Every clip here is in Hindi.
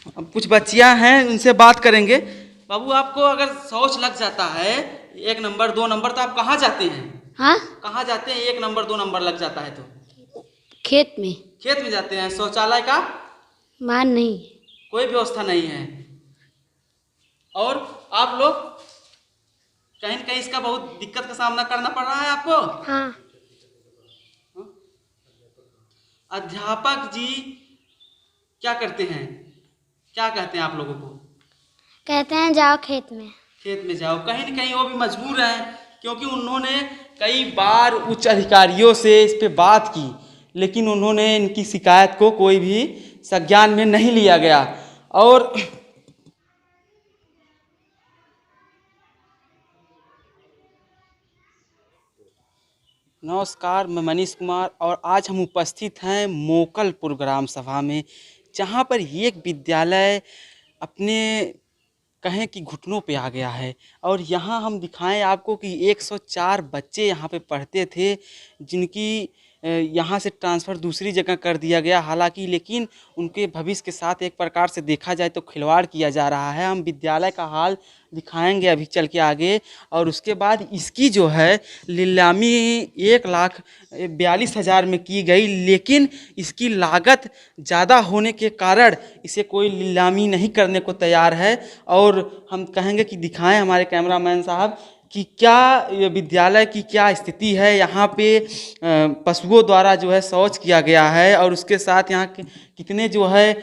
अब कुछ बच्चियां हैं, उनसे बात करेंगे। बाबू, आपको अगर शौच लग जाता है 1 नंबर 2 नंबर, तो आप कहाँ जाते हैं? हाँ, कहाँ जाते हैं 1 नंबर 2 नंबर लग जाता है तो? खेत में। खेत में जाते हैं। शौचालय का मान नहीं। कोई व्यवस्था नहीं है। और आप लोग कहीं न कहीं इसका बहुत दिक्कत का सामना करना पड़ रहा है आपको। हाँ, अध्यापक जी क्या करते हैं, क्या कहते हैं आप लोगों को? कहते हैं जाओ खेत में। खेत में जाओ। कहीं न कहीं वो भी मजबूर हैं, क्योंकि उन्होंने कई बार उच्च अधिकारियों से इस पे बात की, लेकिन उन्होंने इनकी शिकायत को कोई भी संज्ञान में नहीं लिया गया। और नमस्कार, मैं मनीष कुमार और आज हम उपस्थित हैं मोकलपुर ग्राम सभा में, जहां पर एक विद्यालय अपने कहें कि घुटनों पे आ गया है। और यहाँ हम दिखाएं आपको कि 104 बच्चे यहाँ पे पढ़ते थे, जिनकी यहाँ से ट्रांसफ़र दूसरी जगह कर दिया गया। हालांकि लेकिन उनके भविष्य के साथ एक प्रकार से देखा जाए तो खिलवाड़ किया जा रहा है। हम विद्यालय का हाल दिखाएंगे अभी चल के आगे। और उसके बाद इसकी जो है नीलामी 1,42,000 में की गई, लेकिन इसकी लागत ज़्यादा होने के कारण इसे कोई नीलामी नहीं करने को तैयार है। और हम कहेंगे कि दिखाएं हमारे कैमरामैन साहब कि क्या ये विद्यालय की क्या स्थिति है। यहाँ पे पशुओं द्वारा जो है शौच किया गया है, और उसके साथ यहाँ कितने जो है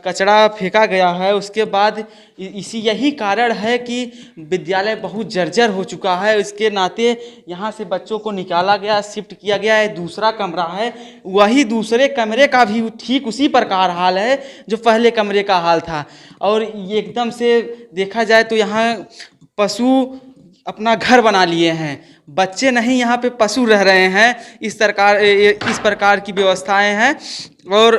कचरा फेंका गया है। उसके बाद इसी यही कारण है कि विद्यालय बहुत जर्जर हो चुका है। इसके नाते यहाँ से बच्चों को निकाला गया, शिफ्ट किया गया है। दूसरा कमरा है, वही दूसरे कमरे का भी ठीक उसी प्रकार हाल है जो पहले कमरे का हाल था। और एकदम से देखा जाए तो यहाँ पशु अपना घर बना लिए हैं, बच्चे नहीं यहाँ पे पशु रह रहे हैं। इस प्रकार की व्यवस्थाएं हैं। और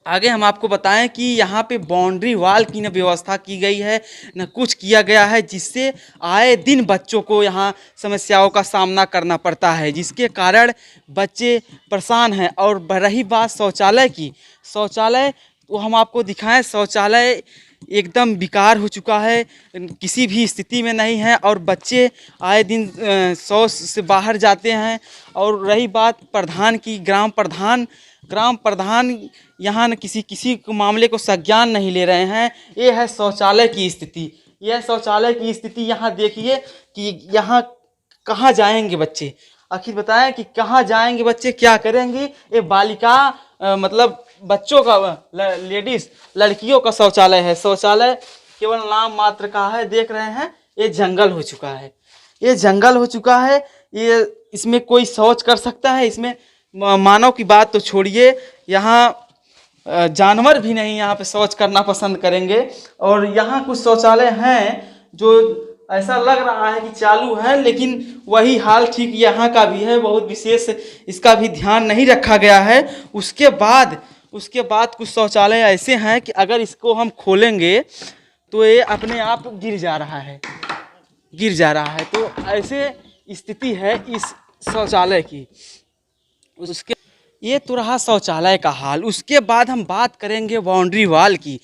आगे हम आपको बताएं कि यहाँ पे बाउंड्री वाल की न व्यवस्था की गई है, न कुछ किया गया है, जिससे आए दिन बच्चों को यहाँ समस्याओं का सामना करना पड़ता है, जिसके कारण बच्चे परेशान हैं। और रही बात शौचालय की, शौचालय तो हम आपको दिखाएं, शौचालय एकदम बेकार हो चुका है, किसी भी स्थिति में नहीं है। और बच्चे आए दिन शौच से बाहर जाते हैं। और रही बात प्रधान की, ग्राम प्रधान यहाँ न किसी को मामले को संज्ञान नहीं ले रहे हैं। ये है शौचालय की स्थिति। यह शौचालय की स्थिति यहाँ देखिए कि यहाँ कहाँ जाएंगे बच्चे। आखिर बताएं कि कहाँ जाएंगे बच्चे, क्या करेंगे। ये बालिका मतलब बच्चों का, लेडीज लड़कियों का शौचालय है। शौचालय केवल नाम मात्र का है। देख रहे हैं ये जंगल हो चुका है, ये जंगल हो चुका है। ये इसमें कोई शौच कर सकता है? इसमें मानव की बात तो छोड़िए, यहाँ जानवर भी नहीं यहाँ पे शौच करना पसंद करेंगे। और यहाँ कुछ शौचालय हैं जो ऐसा लग रहा है कि चालू है, लेकिन वही हाल ठीक यहाँ का भी है। बहुत विशेष इसका भी ध्यान नहीं रखा गया है। उसके बाद कुछ शौचालय ऐसे हैं कि अगर इसको हम खोलेंगे तो ये अपने आप गिर जा रहा है। तो ऐसे स्थिति है इस शौचालय की। उसके ये तो रहा शौचालय का हाल। उसके बाद हम बात करेंगे बाउंड्री वाल की।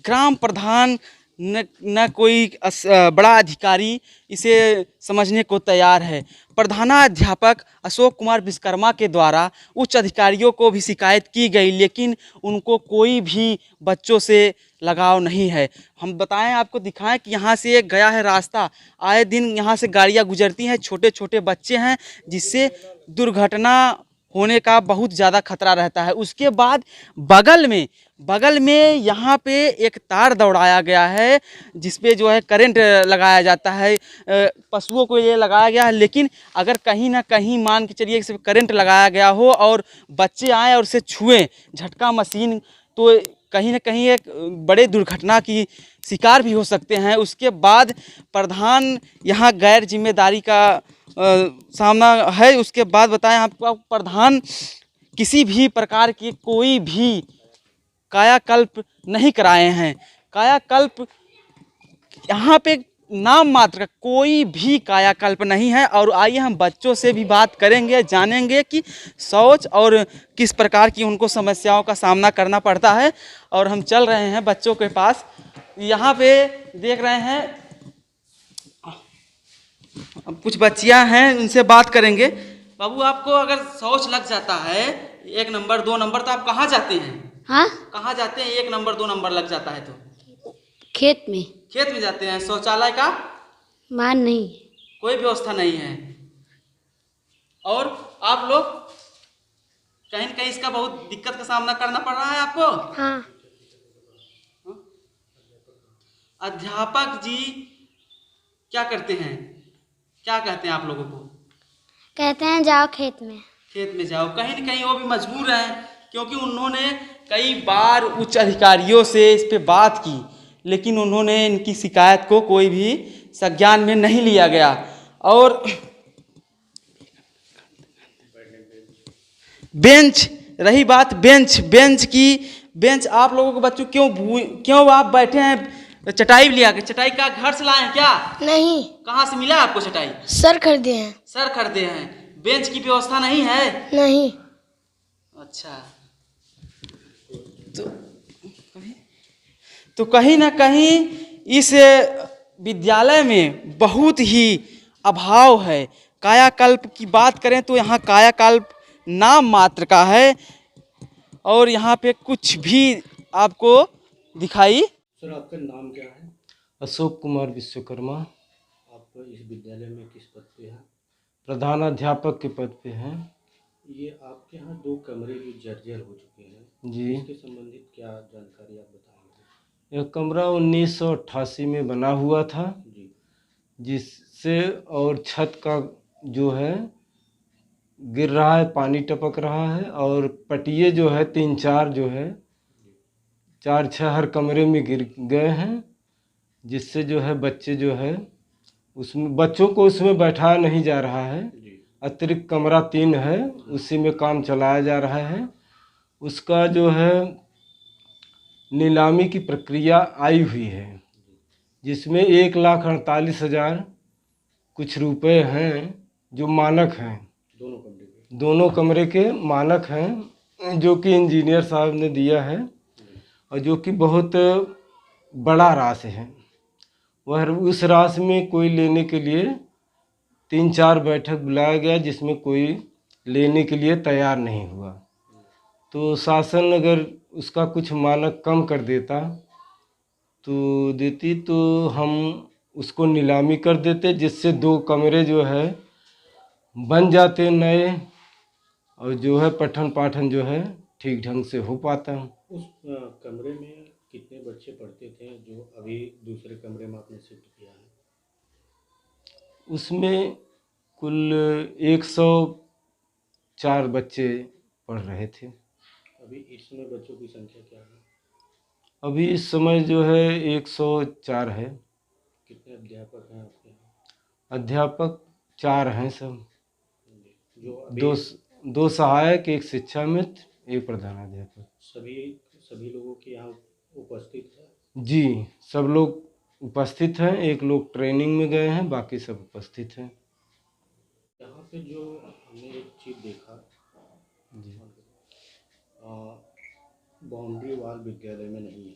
ग्राम प्रधान न कोई बड़ा अधिकारी इसे समझने को तैयार है। प्रधानाध्यापक अशोक कुमार विश्वकर्मा के द्वारा उच्च अधिकारियों को भी शिकायत की गई, लेकिन उनको कोई भी बच्चों से लगाव नहीं है। हम बताएं, आपको दिखाएं कि यहाँ से एक गया है रास्ता, आए दिन यहाँ से गाड़ियाँ गुजरती हैं, छोटे छोटे बच्चे हैं, जिससे दुर्घटना होने का बहुत ज़्यादा खतरा रहता है। उसके बाद बगल में यहाँ पे एक तार दौड़ाया गया है, जिस पे जो है करंट लगाया जाता है। पशुओं को ये लगाया गया है, लेकिन अगर कहीं ना कहीं मान के चलिए कि करंट लगाया गया हो और बच्चे आए और उसे छुएं झटका मशीन, तो कहीं ना कहीं एक बड़े दुर्घटना की शिकार भी हो सकते हैं। उसके बाद प्रधान यहाँ गैर जिम्मेदारी का सामना है। उसके बाद बताएं आपको, प्रधान किसी भी प्रकार की कोई भी कायाकल्प नहीं कराए हैं। कायाकल्प यहाँ पे नाम मात्र का कोई भी कायाकल्प नहीं है। और आइए हम बच्चों से भी बात करेंगे, जानेंगे कि शौच और किस प्रकार की उनको समस्याओं का सामना करना पड़ता है। और हम चल रहे हैं बच्चों के पास। यहाँ पे देख रहे हैं अब कुछ बच्चियां हैं, उनसे बात करेंगे। बाबू, आपको अगर शौच लग जाता है 1 नंबर 2 नंबर, तो आप कहाँ जाते हैं? हाँ, कहाँ जाते हैं 1 नंबर 2 नंबर लग जाता है तो? खेत में। खेत में जाते हैं। शौचालय का बाहर नहीं। कोई व्यवस्था नहीं है। और आप लोग कहीं न कहीं इसका बहुत दिक्कत का सामना करना पड़ रहा है आपको। हाँ, अध्यापक जी क्या करते हैं, क्या कहते हैं आप लोगों को? कहते हैं जाओ खेत में। खेत में जाओ। कहीं न कहीं वो भी मजबूर हैं, क्योंकि उन्होंने कई बार उच्च अधिकारियों से इस पे बात की, लेकिन उन्होंने इनकी शिकायत को कोई भी संज्ञान में नहीं लिया गया। और बेंच, रही बात बेंच की, बेंच आप लोगों के बच्चों क्यों आप बैठे हैं चटाई लिया के? चटाई का घर से लाए हैं क्या? नहीं, कहाँ से मिला आपको चटाई? सर खरीदे हैं। सर खरीदे हैं। बेंच की व्यवस्था नहीं है? नहीं। अच्छा, तो कहीं ना कहीं इस विद्यालय में बहुत ही अभाव है। कायाकल्प की बात करें तो यहाँ कायाकल्प नाम मात्र का है, और यहाँ पे कुछ भी आपको दिखाई। सर, आपका नाम क्या है? अशोक कुमार विश्वकर्मा। आप इस विद्यालय में किस पद पे हैं? प्रधानाध्यापक के पद पे हैं। ये आपके यहाँ 2 कमरे जो जर्जर हो चुके हैं, जी। इसके संबंधित क्या जानकारी आप बताएंगे? यह कमरा 1988 में बना हुआ था, जी। जिससे और छत का जो है गिर रहा है, पानी टपक रहा है, और पटिए जो है 3-4 जो है 4-6 हर कमरे में गिर गए हैं, जिससे जो है बच्चे जो है उसमें बच्चों को उसमें बैठाया नहीं जा रहा है। जी। अतिरिक्त कमरा 3 है, उसी में काम चलाया जा रहा है। उसका जो है नीलामी की प्रक्रिया आई हुई है, जिसमें 1,48,000 कुछ रुपए हैं जो मानक हैं। दोनों कमरे के मानक हैं, जो कि इंजीनियर साहब ने दिया है, और जो कि बहुत बड़ा राशि है। वह उस राशि में कोई लेने के लिए 3-4 बैठक बुलाया गया, जिसमें कोई लेने के लिए तैयार नहीं हुआ। तो शासन अगर उसका कुछ मानक कम कर देती तो हम उसको नीलामी कर देते, जिससे 2 कमरे जो है बन जाते नए, और जो है पठन पाठन जो है ठीक ढंग से हो पाता। उस कमरे में कितने बच्चे पढ़ते थे जो अभी दूसरे कमरे में आपने शिफ्ट किया है? उसमें कुल 104 बच्चे पढ़ रहे थे। अभी इस समय बच्चों की संख्या क्या है? अभी इस समय जो है 104 है। कितने अध्यापक हैं आपके यहाँ? अध्यापक 4 हैं सब। जो अभी 2 सहायक, 1 शिक्षा मित्र, 1 प्रधानाध्यापक। सभी लोगों के यहाँ उपस्थित है? जी, सब लोग उपस्थित हैं। 1 लोग ट्रेनिंग में गए हैं, बाकी सब उपस्थित हैं। यहाँ पे जो हमने एक चीज़ देखा जी। बाउंड्री वाल विद्यालय में नहीं है,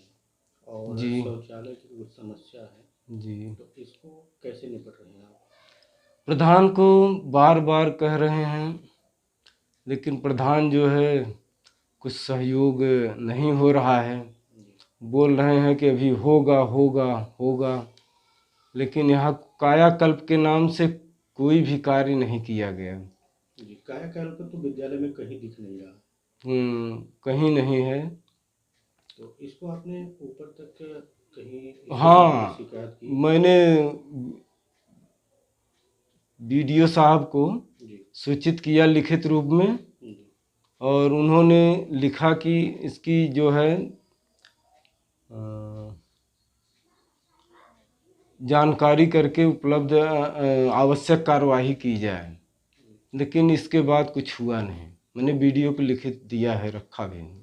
और जी। शौचालय की कुछ समस्या है। जी, तो इसको कैसे निपट रहे हैं आप? प्रधान को बार बार कह रहे हैं, लेकिन प्रधान जो है कुछ सहयोग नहीं हो रहा है। बोल रहे हैं कि अभी होगा होगा होगा, लेकिन यहाँ कायाकल्प के नाम से कोई भी कार्य नहीं किया गया। जी। कायाकल्प तो विद्यालय में कहीं दिख नहीं रहा। कहीं नहीं है। तो इसको आपने ऊपर तक कहीं हाँ, शिकायत की? मैंने बीडीओ साहब को जी। सूचित किया लिखित रूप में, जी। और उन्होंने लिखा कि इसकी जो है जानकारी करके उपलब्ध आवश्यक कार्यवाही की जाए, लेकिन इसके बाद कुछ हुआ नहीं। मैंने बीडीओ को लिखित दिया है, रखा भी नहीं।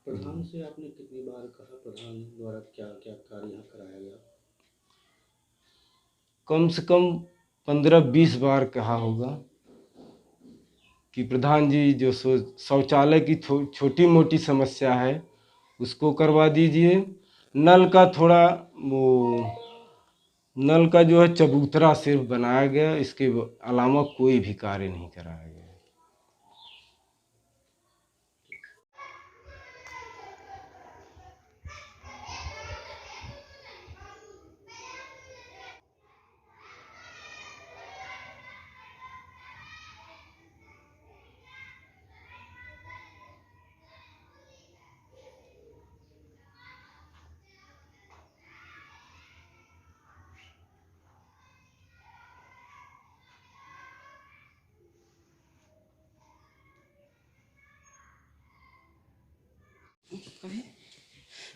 प्रधान से आपने कितनी बार कहा? प्रधान द्वारा क्या क्या कार्य यहाँ कराया गया? कम से कम 15-20 बार कहा होगा कि प्रधान जी जो शौचालय की छोटी मोटी समस्या है उसको करवा दीजिए। नल का थोड़ा वो नल का जो है चबूतरा सिर्फ बनाया गया, इसके अलावा कोई भी कार्य नहीं कराया गया।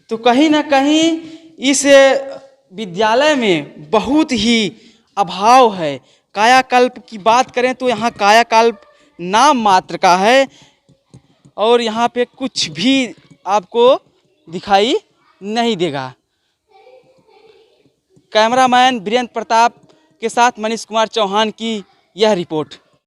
तो कहीं ना कहीं इस विद्यालय में बहुत ही अभाव है। कायाकल्प की बात करें तो यहाँ कायाकल्प नाम मात्र का है और यहाँ पे कुछ भी आपको दिखाई नहीं देगा। कैमरामैन वीरेंद्र प्रताप के साथ मनीष कुमार चौहान की यह रिपोर्ट।